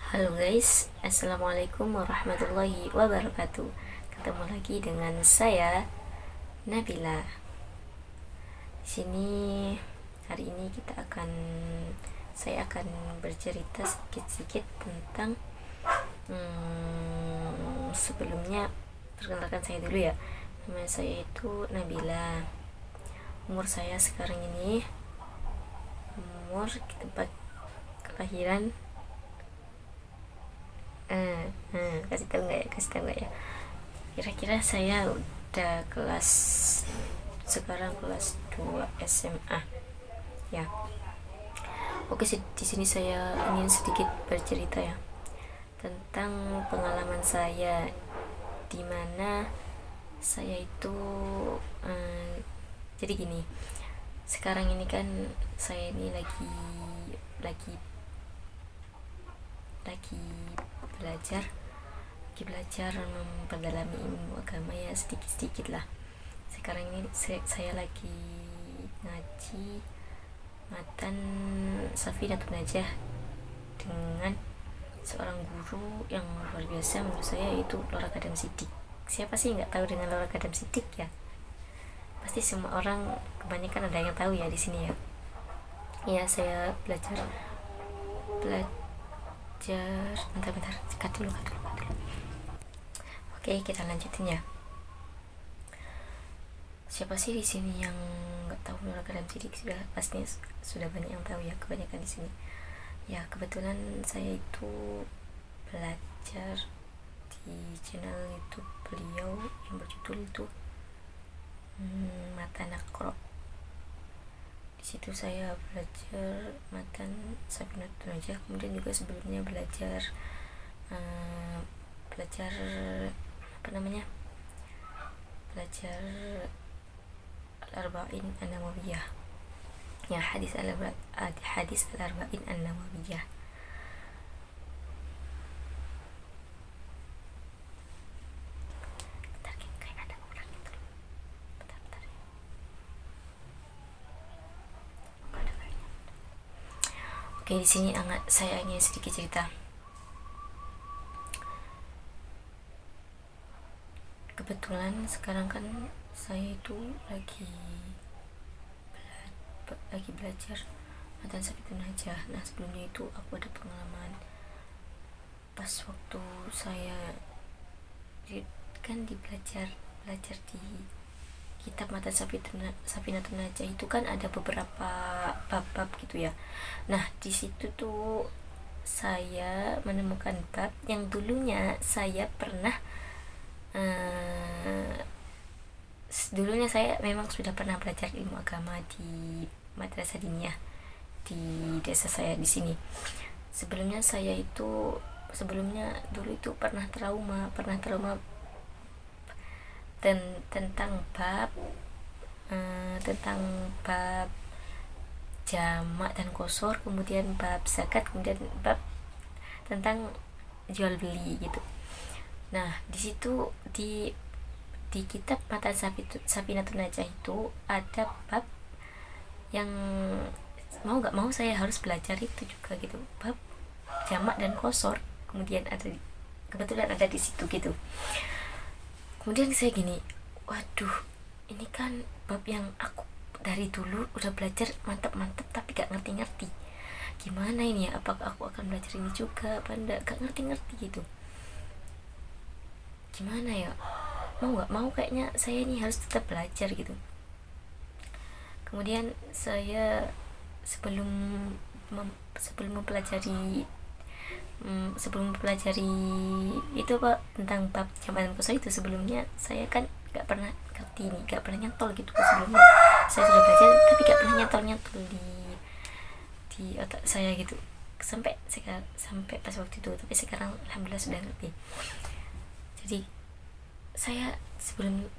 Halo guys, assalamualaikum warahmatullahi wabarakatuh. Ketemu lagi dengan saya Nabila. Di sini hari ini saya akan bercerita sedikit-sedikit tentang sebelumnya perkenalkan saya dulu ya. Nama saya itu Nabila. Umur saya sekarang ini tempat kelahiran kasih tahu nggak ya, kira-kira saya udah sekarang kelas 2 SMA ya. Oke, di sini saya ingin sedikit bercerita ya tentang pengalaman saya, di mana saya itu jadi gini, sekarang ini kan saya ini lagi belajar memperdalami ilmu agama ya, sedikit-sedikit lah. Sekarang ini saya lagi ngaji matan Safinatun Najah dengan seorang guru yang luar biasa menurut saya, yaitu Lora Kadam Siddiq. Siapa sih nggak tahu dengan Lora Kadam Siddiq ya? Pasti semua orang, kebanyakan ada yang tahu ya di sini ya. Ya, saya belajar bentar, cut dulu. Oke, kita lanjutin ya. Siapa sih di sini yang nggak tahu Lora Kadam Siddiq? Sudah banyak yang tahu ya, kebanyakan di sini. Ya, kebetulan saya itu belajar di channel YouTube beliau yang berjudul itu Mata Nakro. Di situ saya belajar matan Safinatun Najah, kemudian juga sebelumnya belajar belajar Al-Arba'in An-Nawawiyah ya, hadis Al-Arba'in An-Nawawiyah. Oke, di sini saya ingin sedikit cerita. Kebetulan sekarang kan saya itu lagi belajar matan Safinatun Najah. Nah, sebelumnya itu aku ada pengalaman pas waktu saya belajar di kitab matan Safinatun Najah itu kan ada beberapa bab-bab gitu ya. Nah, di situ tuh saya menemukan bab yang dulunya saya memang sudah pernah belajar ilmu agama di madrasah diniyah di desa saya di sini. Sebelumnya dulu itu pernah trauma tentang bab jamak dan kosor, kemudian bab zakat, kemudian bab tentang jual beli gitu. Nah, di situ di kitab matan Safinatun Najah itu ada bab yang mau nggak mau saya harus belajar itu juga gitu, bab jamak dan kosor. Kemudian kebetulan ada di situ gitu. Kemudian saya gini, waduh, ini kan bab yang aku dari dulu udah belajar mantap tapi gak ngerti-ngerti. Gimana ini ya, apakah aku akan belajar ini juga apa enggak, gak ngerti-ngerti gitu. Gimana ya, mau nggak mau kayaknya saya ini harus tetap belajar gitu. Kemudian saya sebelum mempelajari itu tentang bab jamak dan kosor itu, sebelumnya saya kan gak pernah ngerti ini, gak pernah nyantol gitu. Sebelumnya saya sudah belajar tapi gak pernah nyantol di otak saya gitu, sampai pas waktu itu. Tapi sekarang alhamdulillah sudah ngerti. Jadi saya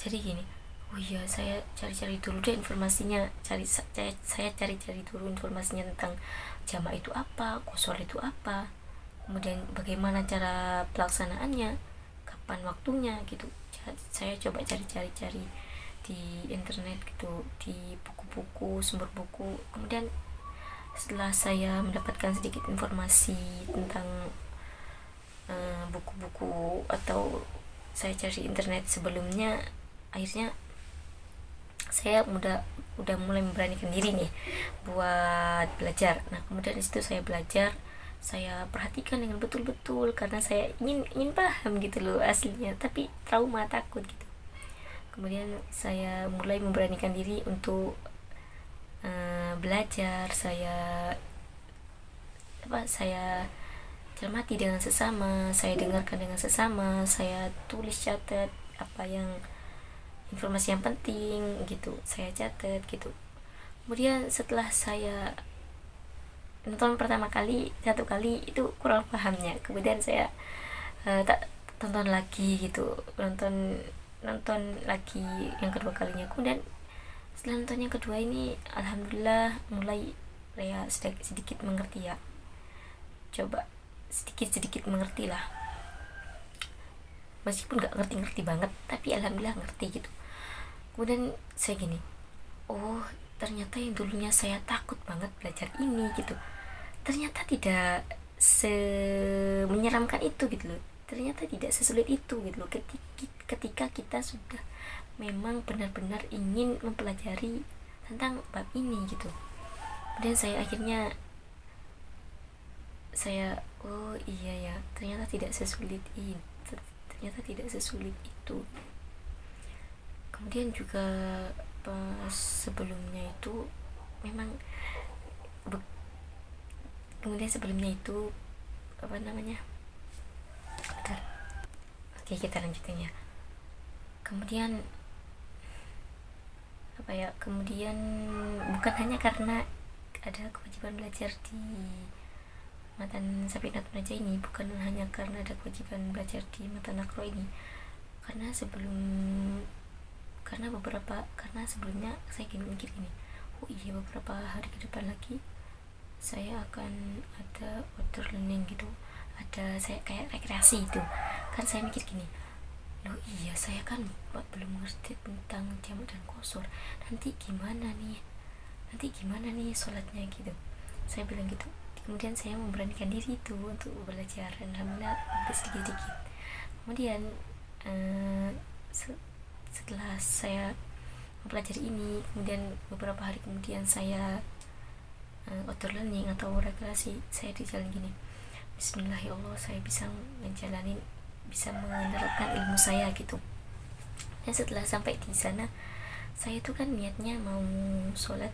gini, oh iya, saya cari-cari dulu deh informasinya, saya cari-cari dulu informasinya tentang jamak itu apa, kosor itu apa, kemudian bagaimana cara pelaksanaannya, kapan waktunya gitu. Saya coba cari-cari di internet gitu, di buku-buku, sumber buku. Kemudian setelah saya mendapatkan sedikit informasi tentang buku-buku atau saya cari internet sebelumnya, akhirnya saya udah mulai memberanikan diri nih buat belajar. Nah kemudian di situ saya belajar, saya perhatikan dengan betul-betul karena saya ingin paham gitu loh aslinya, tapi trauma, takut gitu. Kemudian saya mulai memberanikan diri untuk belajar. Saya cermati dengan sesama, saya dengarkan dengan sesama, saya tulis, catat apa yang informasi yang penting gitu, saya catat gitu. Kemudian setelah saya nonton pertama kali, satu kali itu kurang pahamnya, kemudian saya tak tonton lagi gitu, nonton lagi yang kedua kalinya. Kemudian setelah nonton yang kedua ini, alhamdulillah mulai ya sedikit mengerti ya, coba sedikit mengerti lah, meskipun gak ngerti banget, tapi alhamdulillah ngerti gitu. Kemudian saya gini, oh ternyata yang dulunya saya takut banget belajar ini gitu, ternyata tidak menyeramkan itu gitu loh, ternyata tidak sesulit itu gitu loh, ketika kita sudah memang benar-benar ingin mempelajari tentang bab ini gitu. Dan saya akhirnya oh iya ya, ternyata tidak sesulit itu. Kemudian juga pas sebelumnya itu memang apa namanya, bentar, oke kita lanjutin ya. Kemudian bukan hanya karena ada kewajiban belajar di matan Safinah Naja ini, bukan hanya karena ada kewajiban belajar di matan Nakro ini, karena sebelumnya saya mikir gini, oh iya beberapa hari ke depan lagi saya akan ada outdoor learning gitu, ada saya kayak rekreasi itu kan. Saya mikir gini, loh iya saya kan belum ngerti tentang jamak dan kosor, nanti gimana nih sholatnya gitu, saya bilang gitu. Kemudian saya memberanikan diri itu untuk belajar, dan alhamdulillah sedikit. Kemudian setelah saya mempelajari ini, kemudian beberapa hari kemudian saya outdoor learning atau rekreasi, saya di jalan gini, bismillah ya Allah, saya bisa menerapkan ilmu saya gitu. Dan setelah sampai di sana, saya itu kan niatnya mau sholat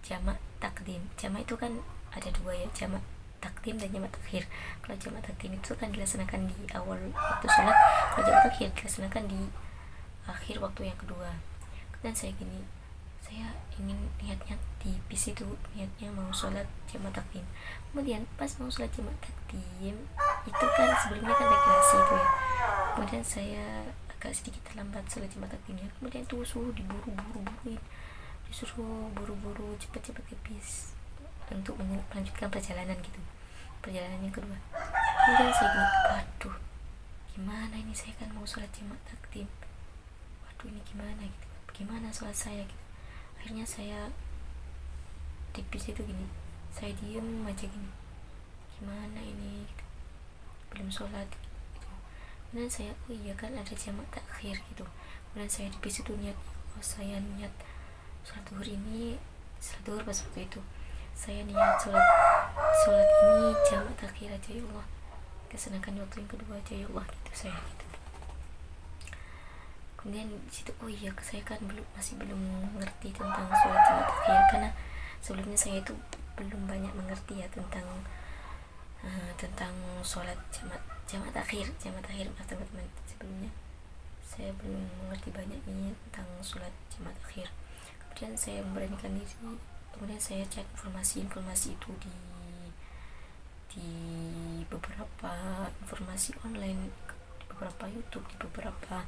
jamak takdim. Jamak itu kan ada dua ya, jamak takdim dan jamak takhir. Kalau jamak takdim itu kan dilaksanakan di awal waktu sholat, kalau jamak takhir dilaksanakan di akhir waktu yang kedua. Dan saya ingin niatnya di bis itu, niatnya mau sholat jamak takdim. Kemudian pas mau sholat jamak takdim itu kan sebelumnya kan rekreasi itu ya, kemudian saya agak sedikit terlambat sholat jamak takdimnya. Kemudian itu disuruh buru-buru cepat-cepat ke bis untuk melanjutkan perjalanan gitu, perjalanan yang kedua. Kemudian saya gini, waduh gimana ini, saya kan mau sholat jamak takdim, waduh ini gimana sholat saya gitu. Akhirnya saya di bis itu gini, saya diem aja gini, gimana ini gitu, belum sholat gitu. Kemudian saya, oh iya kan ada jamak takhir gitu. Kemudian saya di bis itu niat, saya niat sholat duhur pas waktu itu saya niat sholat ini jamak takhir aja ya Allah, kesenangan waktu yang kedua aja ya Allah gitu, saya gitu. Kemudian di situ, oh iya saya kan masih belum mengerti tentang sholat jamak takhir, karena sebelumnya saya itu belum banyak mengerti ya tentang sholat jamak takhir teman-teman. Sebelumnya saya belum mengerti banyak nih tentang sholat jamak takhir. Kemudian saya memberanikan diri, kemudian saya cek informasi itu di beberapa informasi online, di beberapa YouTube, di beberapa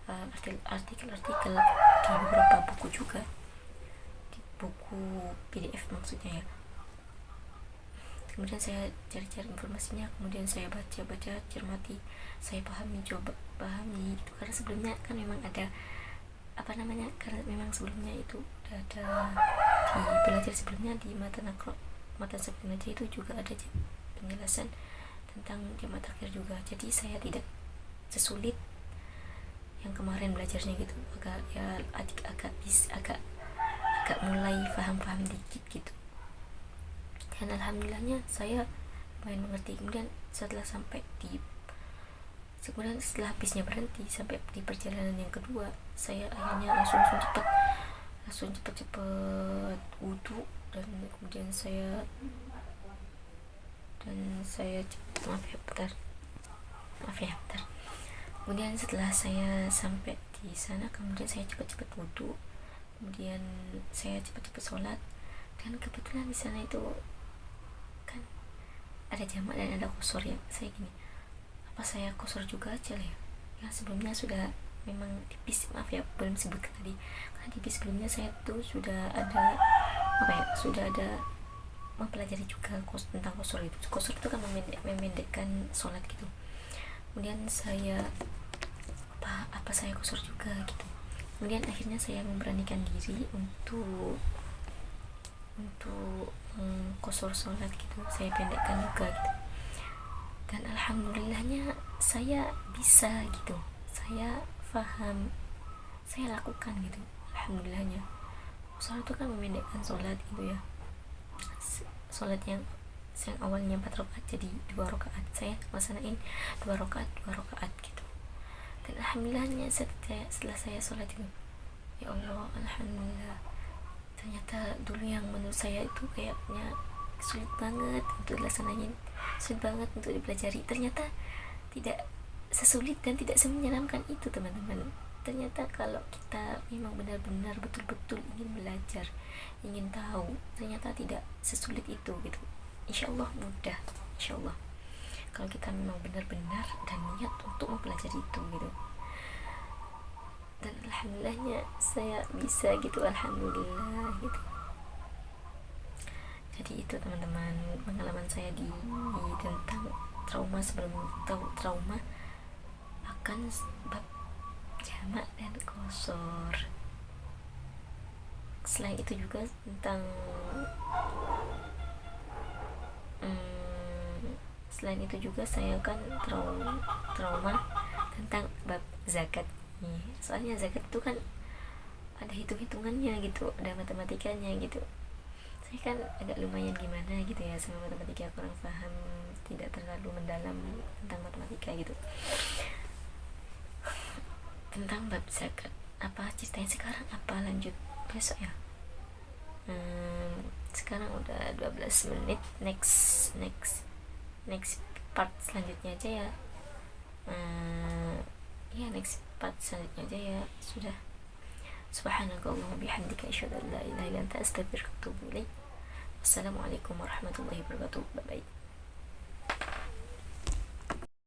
artikel-artikel, di beberapa buku juga, di buku PDF maksudnya ya. Kemudian saya cari informasinya, kemudian saya baca, cermati, saya pahami gitu. Karena sebelumnya kan memang ada karena memang sebelumnya itu udah ada di belajar sebelumnya di mata Safinah Naja itu juga ada penjelasan tentang jamaah takhir juga, jadi saya tidak sesulit yang kemarin belajarnya gitu, agak ya agak mulai paham dikit gitu. Dan alhamdulillahnya saya lumayan mengerti. Kemudian setelah habisnya berhenti sampai di perjalanan yang kedua, saya akhirnya langsung cepet wudhu, dan kemudian saya maaf ya bentar. Kemudian setelah saya sampai di sana, kemudian saya cepet wudhu, kemudian saya cepet sholat. Dan kebetulan di sana itu kan ada jamak dan ada qashar ya. Saya gini, apa saya qashar juga aja lah ya, yang sebelumnya sudah memang di bis, maaf ya belum sebutkan tadi, karena di bis sebelumnya saya tuh sudah ada mempelajari juga tentang qashar itu. Qashar itu kan memendekkan sholat gitu. Kemudian saya apa saya qashar juga gitu. Kemudian akhirnya saya memberanikan diri untuk qashar sholat gitu, saya pendekkan juga gitu. Dan alhamdulillahnya saya bisa gitu, saya paham, saya lakukan gitu, alhamdulillahnya. Qashar itu kan memendekkan sholat gitu ya. Sholat yang awalnya 4 rakaat jadi 2 rakaat, saya laksanain 2 rakaat gitu. Dan alhamdulillahnya setelah saya sholat itu, ya Allah, alhamdulillah, ternyata dulu yang menurut saya itu kayaknya sulit banget untuk dilaksanain, sulit banget untuk dipelajari, ternyata tidak sesulit dan tidak semenyeramkan itu teman-teman. Ternyata kalau kita memang benar-benar betul-betul ingin belajar, ingin tahu, ternyata tidak sesulit itu gitu. Insyaallah mudah, insyaallah, kalau kita memang benar-benar dan niat untuk mempelajari itu gitu. Dan alhamdulillahnya saya bisa gitu, alhamdulillah gitu. Jadi itu teman-teman pengalaman saya di tentang trauma sebelum tahu trauma akan bab jamak dan qashar. Selain itu juga tentang saya kan trauma tentang bab zakat nih. Soalnya zakat itu kan ada hitung-hitungannya gitu, ada matematikanya gitu. Saya kan agak lumayan gimana gitu ya sama matematika, kurang paham, tidak terlalu mendalam tentang matematika gitu. Tentang bab zakat apa ceritanya sekarang, apa lanjut besok ya? Sekarang udah 12 menit. Next part selanjutnya aja ya. Next part selanjutnya aja ya. Sudah. Subhanakallahumma bihamdika asyhadu an la ilaha illa anta astaghfiruka wa atubu ilaik. Wassalamualaikum warahmatullahi wabarakatuh. Bye bye.